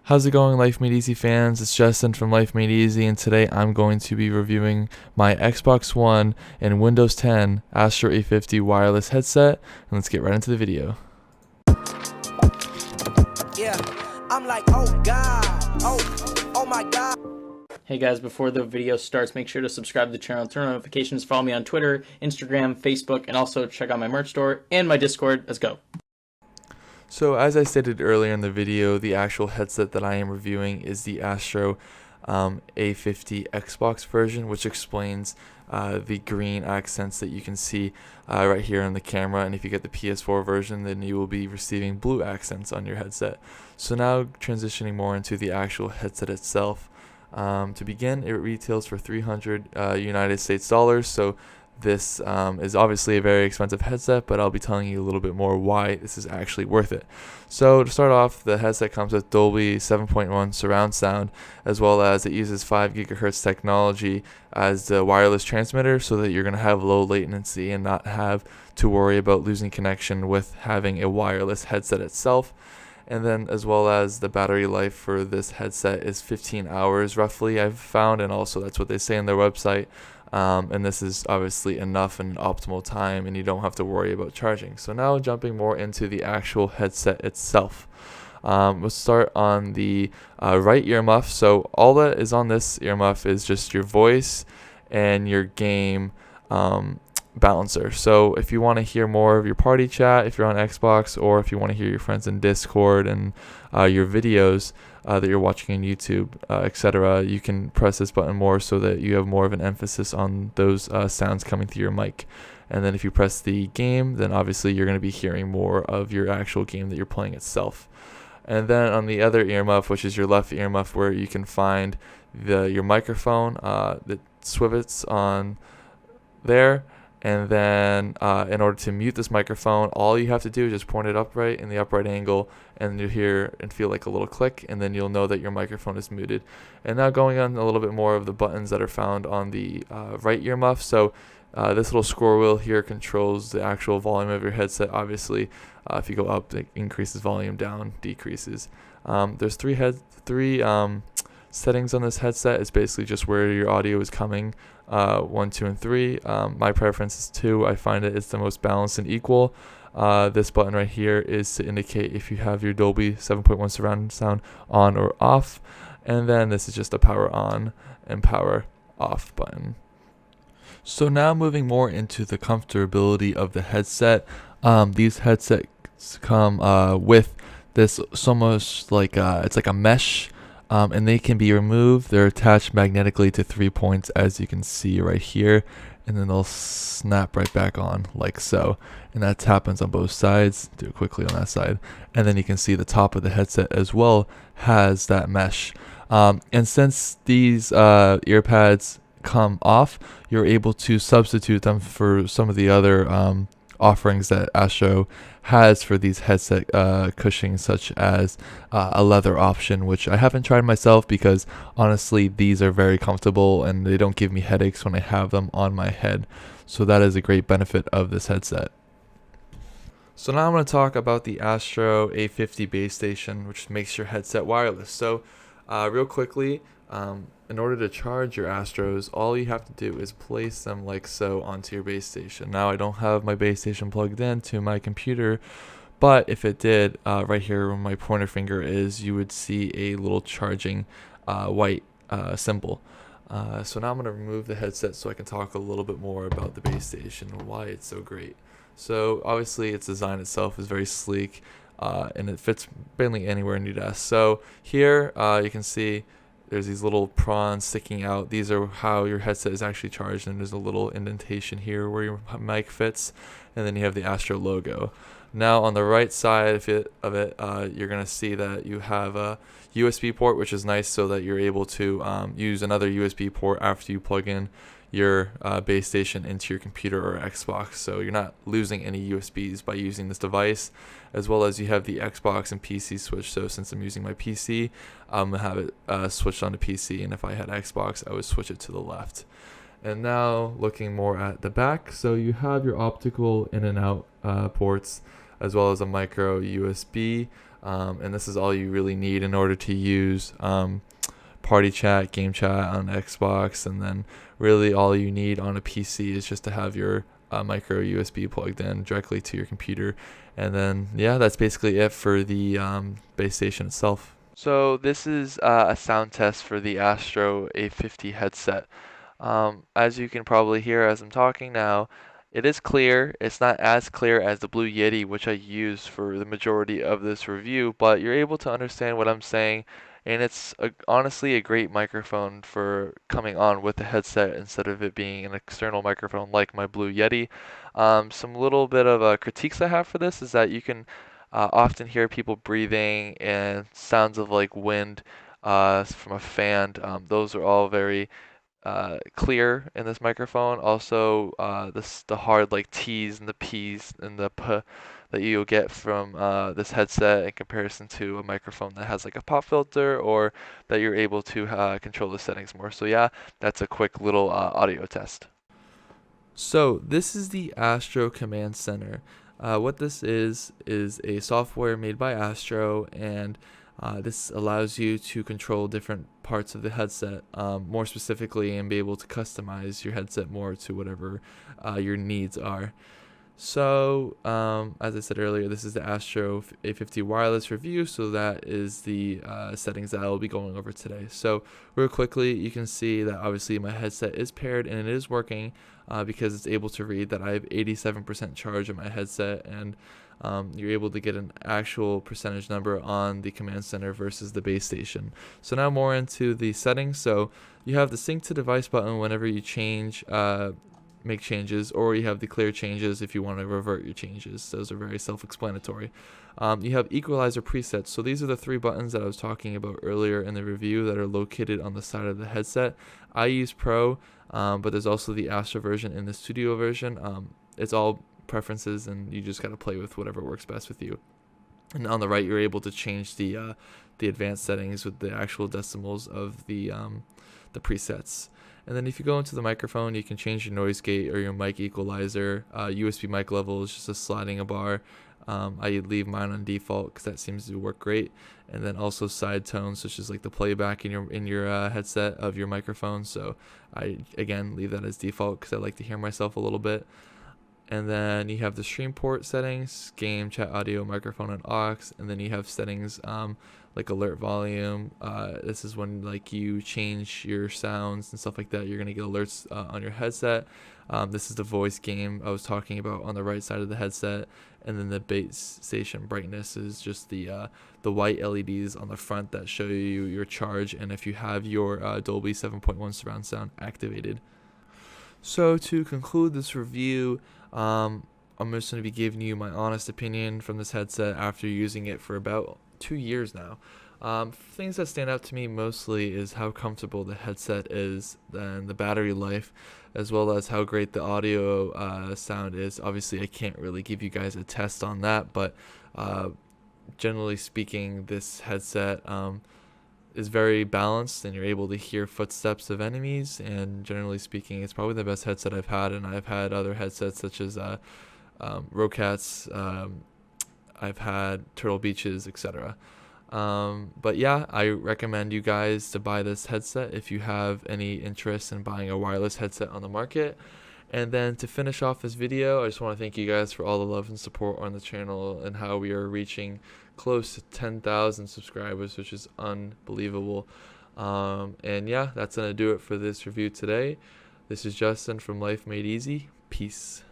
How's it going, Life Made Easy fans? It's Justin from Life Made Easy, and today I'm going to be reviewing my Xbox One and Windows 10 Astro A50 wireless headset, and let's get right into the video. Yeah, I'm like, oh God, oh my God. Hey guys, before the video starts, make sure to subscribe to the channel, turn on notifications, follow me on Twitter, Instagram, Facebook, and also check out my merch store and my Discord. Let's go. So as I stated earlier in the video, the actual headset that I am reviewing is the Astro A50 Xbox version, which explains the green accents that you can see right here on the camera. And if you get the PS4 version, then you will be receiving blue accents on your headset. So now transitioning more into the actual headset itself. To begin, it retails for $300 United States dollars. So this is obviously a very expensive headset, but I'll be telling you a little bit more why this is actually worth it. So to start off, the headset comes with Dolby 7.1 surround sound, as well as it uses 5 gigahertz technology as the wireless transmitter, so that you're going to have low latency and not have to worry about losing connection with having a wireless headset itself. And then as well as the battery life for this headset is 15 hours roughly, I've found, and also that's what they say on their website. And this is obviously enough and optimal time, and you don't have to worry about charging. So now jumping more into the actual headset itself. We'll start on the right earmuff. So all that is on this earmuff is just your voice and your game balancer. So if you want to hear more of your party chat, if you're on Xbox, or if you want to hear your friends in Discord and your videos that you're watching on YouTube, etc., you can press this button more so that you have more of an emphasis on those sounds coming through your mic. And then if you press the game, then obviously you're going to be hearing more of your actual game that you're playing itself. And then on the other earmuff, which is your left earmuff, where you can find your microphone that swivots on there. And then in order to mute this microphone, all you have to do is just point it upright in the upright angle, and you'll hear and feel like a little click, and then you'll know that your microphone is muted. And now going on a little bit more of the buttons that are found on the right earmuff. So this little scroll wheel here controls the actual volume of your headset. Obviously, if you go up, it increases volume, down decreases. There's three settings on this headset. It's basically just where your audio is coming, 1, 2, and 3. My preference is 2. I find it's the most balanced and equal. This button right here is to indicate if you have your Dolby 7.1 surround sound on or off, and then this is just a power on and power off button. So now moving more into the comfortability of the headset. These headsets come with this, it's almost like it's like a mesh. And they can be removed. They're attached magnetically to 3 points, as you can see right here, and then they'll snap right back on like so. And that happens on both sides. Do it quickly on that side, and then you can see the top of the headset as well has that mesh. And since these ear pads come off, you're able to substitute them for some of the other offerings that Astro has for these headset cushionings, such as a leather option, which I haven't tried myself because honestly these are very comfortable and they don't give me headaches when I have them on my head. So that is a great benefit of this headset. So now I'm going to talk about the Astro A50 base station, which makes your headset wireless. So real quickly, in order to charge your Astros, all you have to do is place them like so onto your base station. Now I don't have my base station plugged in to my computer, but if it did, right here where my pointer finger is, you would see a little charging white symbol. So now I'm going to remove the headset so I can talk a little bit more about the base station and why it's so great. So obviously its design itself is very sleek, and it fits barely anywhere in your desk. So here you can see there's these little prongs sticking out. These are how your headset is actually charged, and there's a little indentation here where your mic fits, and then you have the Astro logo. Now on the right side of it, you're going to see that you have a USB port, which is nice so that you're able to use another USB port after you plug in your base station into your computer or Xbox, so you're not losing any USBs by using this device. As well as you have the Xbox and PC switch, so since I'm using my PC, I'm going to have it switched onto PC, and if I had Xbox I would switch it to the left. And now looking more at the back, so you have your optical in and out ports, as well as a micro USB And this is all you really need in order to use party chat, game chat on Xbox, and then really all you need on a PC is just to have your micro USB plugged in directly to your computer. And then yeah, that's basically it for the base station itself. So this is a sound test for the Astro A50 headset. As you can probably hear as I'm talking now, it is clear. It's not as clear as the Blue Yeti, which I used for the majority of this review, but you're able to understand what I'm saying, and it's honestly a great microphone for coming on with the headset instead of it being an external microphone like my Blue Yeti. Some little bit of critiques I have for this is that you can often hear people breathing and sounds of like wind from a fan. Those are all very clear in this microphone. Also, the hard like T's and the P's and the P that you'll get from this headset in comparison to a microphone that has like a pop filter or that you're able to control the settings more. So yeah, that's a quick little audio test. So this is the Astro Command Center. What this is a software made by Astro, and this allows you to control different parts of the headset more specifically and be able to customize your headset more to whatever your needs are. So, as I said earlier, this is the Astro A50 wireless review, so that is the settings that I will be going over today. So, real quickly, you can see that obviously my headset is paired and it is working because it's able to read that I have 87% charge of my headset, and you're able to get an actual percentage number on the command center versus the base station. So now more into the settings. So you have the sync to device button whenever you make changes, or you have the clear changes if you want to revert your changes. Those are very self-explanatory. You have equalizer presets. So these are the 3 buttons that I was talking about earlier in the review that are located on the side of the headset. I use Pro, but there's also the Astro version and the Studio version. It's all preferences, and you just got to play with whatever works best with you. And on the right, you're able to change the advanced settings with the actual decimals of the presets. And then if you go into the microphone, you can change your noise gate or your mic equalizer. USB mic level is just a sliding a bar. I leave mine on default because that seems to work great. And then also side tones, such as like the playback in your headset of your microphone. So I again leave that as default because I like to hear myself a little bit. And then you have the stream port settings, game, chat, audio, microphone, and aux. And then you have settings like alert volume. This is when like you change your sounds and stuff like that. You're gonna get alerts on your headset. This is the voice game I was talking about on the right side of the headset. And then the base station brightness is just the white LEDs on the front that show you your charge and if you have your Dolby 7.1 surround sound activated. So to conclude this review, I'm just going to be giving you my honest opinion from this headset after using it for about 2 years now. Things that stand out to me mostly is how comfortable the headset is, and the battery life, as well as how great the audio sound is. Obviously, I can't really give you guys a test on that, but generally speaking, this headset is very balanced, and you're able to hear footsteps of enemies, and generally speaking, it's probably the best headset I've had. And I've had other headsets such as Rocats, I've had Turtle Beaches, etc. But yeah, I recommend you guys to buy this headset if you have any interest in buying a wireless headset on the market. And then to finish off this video, I just want to thank you guys for all the love and support on the channel and how we are reaching close to 10,000 subscribers, which is unbelievable. And yeah, that's going to do it for this review today. This is Justin from Life Made Easy. Peace.